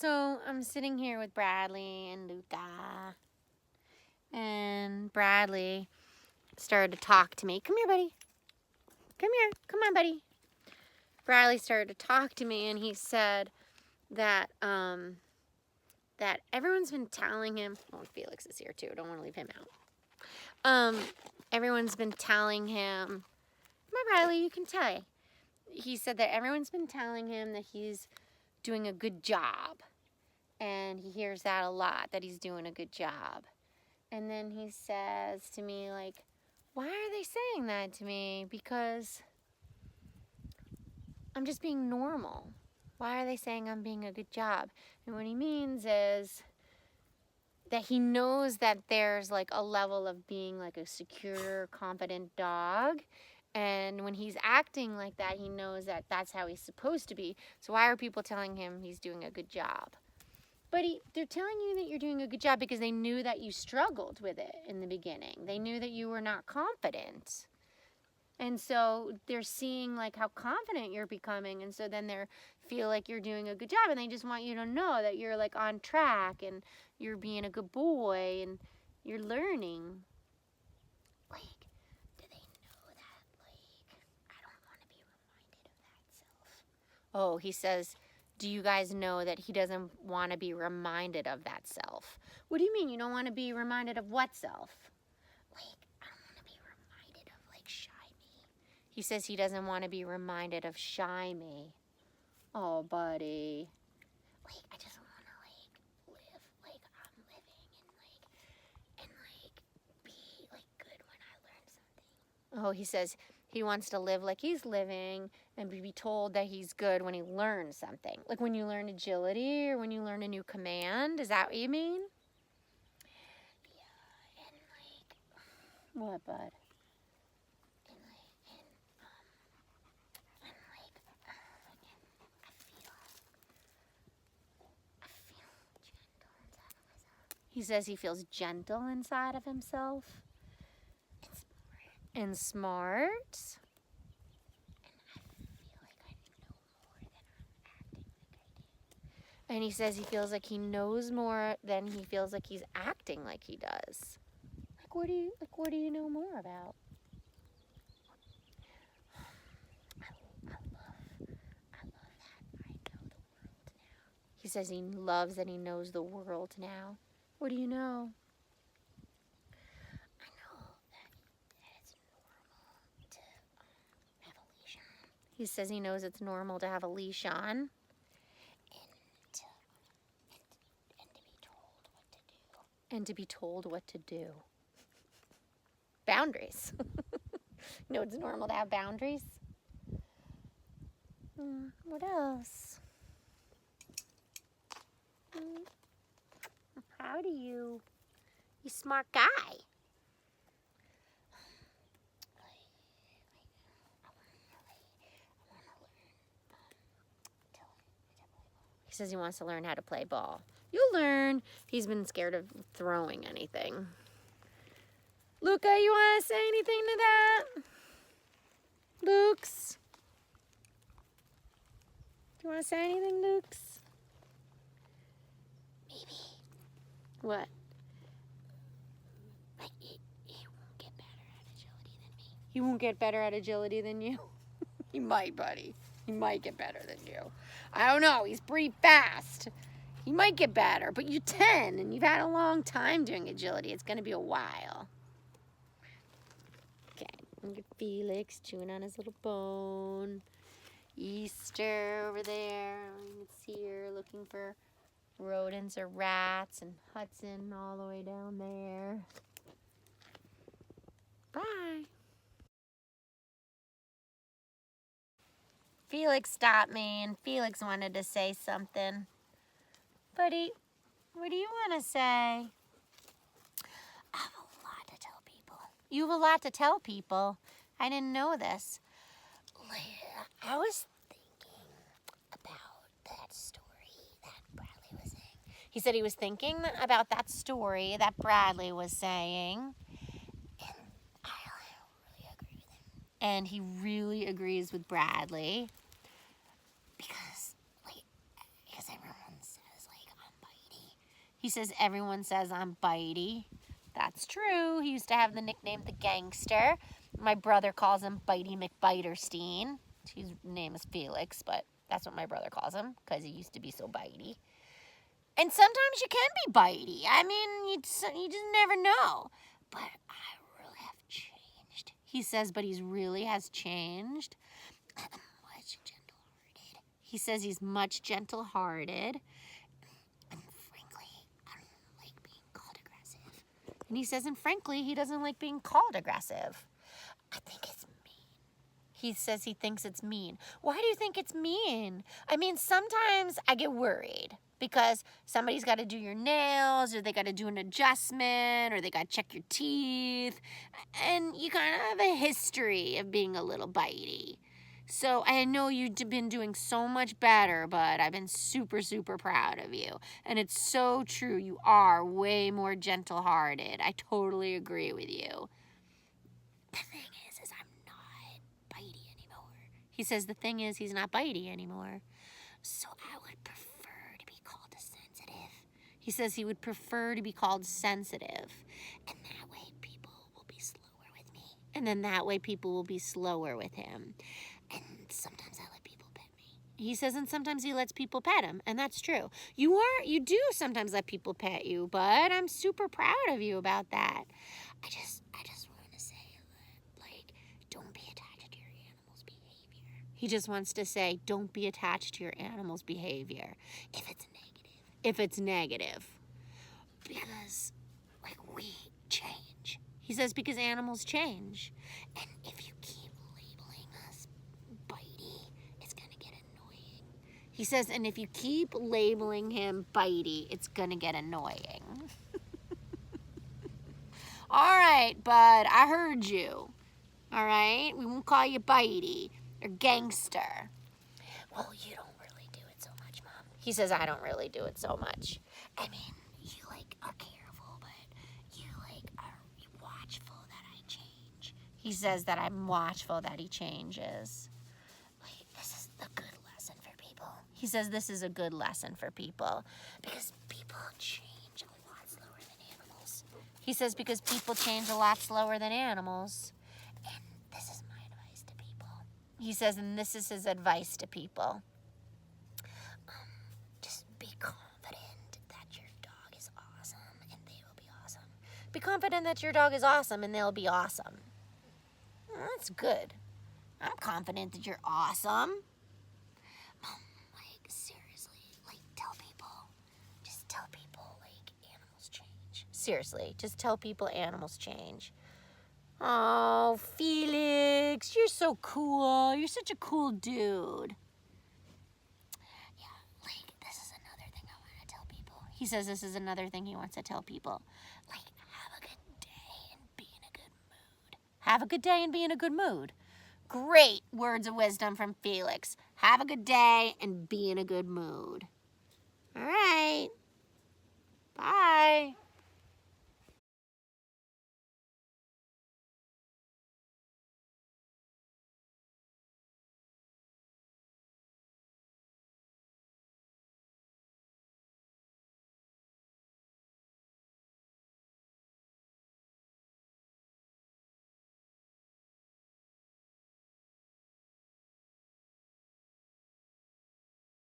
So I'm sitting here with Bradley and Luca, and Bradley started to talk to me. Come here, buddy. Come here. Come on, buddy. Bradley started to talk to me, and he said that that everyone's been telling him. Oh, Felix is here too. Don't want to leave him out. Everyone's been telling him. Come on, Bradley. You can tell. He said that everyone's been telling him that he's doing a good job. And he hears that a lot, that he's doing a good job. And then he says to me, like, why are they saying that to me? Because I'm just being normal. Why are they saying I'm being a good job? And what he means is that he knows that there's like a level of being like a secure, confident dog. And when he's acting like that, he knows that that's how he's supposed to be. So why are people telling him he's doing a good job? But they're telling you that you're doing a good job because they knew that you struggled with it in the beginning. They knew that you were not confident. And so they're seeing like how confident you're becoming. And so then they feel like you're doing a good job. And they just want you to know that you're like on track and you're being a good boy and you're learning. Like, do they know that, like, I don't want to be reminded of that self? Oh, he says, do you guys know that he doesn't want to be reminded of that self? What do you mean you don't want to be reminded of what self? Like, I don't want to be reminded of, like, shy me. He says he doesn't want to be reminded of shy me. Oh, buddy. Like, I just want to, like, live like I'm living and be, like, good when I learn something. Oh, he says he wants to live like he's living and be told that he's good when he learns something. Like when you learn agility or when you learn a new command. Is that what you mean? Yeah, and like... What, bud? And I feel gentle inside of myself. He says he feels gentle inside of himself. And smart. And he says he feels like he knows more than he feels like he's acting like he does. Like what do you know more about? I love that I know the world now. He says he loves that he knows the world now. What do you know? I know that it's normal to have a leash on. He says he knows it's normal to have a leash on. And to be told what to do. Boundaries. You know, it's normal to have boundaries. What else? I'm proud of you. You're a smart guy. He says he wants to learn how to play ball. You'll learn. He's been scared of throwing anything. Luca, you want to say anything to that? Lukes? Do you want to say anything, Lukes? Maybe. What? He won't get better at agility than me. He won't get better at agility than you? He might, buddy. He might get better than you. I don't know. He's pretty fast. He might get better, but you're 10 and you've had a long time doing agility. It's going to be a while. Okay, look at Felix chewing on his little bone. Easter over there. It's here looking for rodents or rats, and Hudson all the way down there. Bye. Felix stopped me, and Felix wanted to say something. Buddy, what do you want to say? I have a lot to tell people. You have a lot to tell people? I didn't know this. I was thinking about that story that Bradley was saying. He said he was thinking about that story that Bradley was saying. And I really agree with him. And he really agrees with Bradley. Because everyone says, He says, everyone says I'm bitey. That's true. He used to have the nickname the Gangster. My brother calls him Bitey McBiterstein. His name is Felix, but that's what my brother calls him because he used to be so bitey. And sometimes you can be bitey. I mean, you just never know. But I really have changed. He says, but he really has changed. I'm much gentle-hearted. He says he's much gentle-hearted. And frankly, I don't like being called aggressive. And he says, and frankly, he doesn't like being called aggressive. I think it's mean. He says he thinks it's mean. Why do you think it's mean? I mean, sometimes I get worried because somebody's got to do your nails, or they got to do an adjustment, or they got to check your teeth. And you kind of have a history of being a little bitey. So I know you've been doing so much better, but I've been super, super proud of you. And it's so true. You are way more gentle-hearted. I totally agree with you. The thing is I'm not bitey anymore. He says the thing is he's not bitey anymore. So I would prefer to be called sensitive. He says he would prefer to be called sensitive. And that way people will be slower with me. And then that way people will be slower with him. And sometimes I let people pet me. He says, and sometimes he lets people pet him. And that's true. You do sometimes let people pet you, but I'm super proud of you about that. I just want to say, like, don't be attached to your animal's behavior. He just wants to say, don't be attached to your animal's behavior. If it's negative. If it's negative. Because, like, we change. He says because animals change. And if you keep labeling us bitey, it's going to get annoying. He says, and if you keep labeling him bitey, it's going to get annoying. All right, bud, I heard you. All right? We won't call you bitey or gangster. Well, you don't really do it so much, Mom. He says, I don't really do it so much. I mean, you, like, are careful, but you, like, are watchful that I change. He says that I'm watchful that he changes. Like, this is a good lesson for people. He says this is a good lesson for people because people change a lot slower than animals. He says because people change a lot slower than animals. And this is my advice to people. He says, and this is his advice to people. Just be confident that your dog is awesome and they will be awesome. Be confident that your dog is awesome and they'll be awesome. That's good. I'm confident that you're awesome. Mom, like, seriously, like, tell people. Just tell people, like, animals change. Seriously, just tell people animals change. Oh, Felix, you're so cool. You're such a cool dude. Yeah, like, this is another thing I want to tell people. He says this is another thing he wants to tell people. Like, have a good day and be in a good mood. Have a good day and be in a good mood. Great words of wisdom from Felix. Have a good day and be in a good mood. All right. Bye.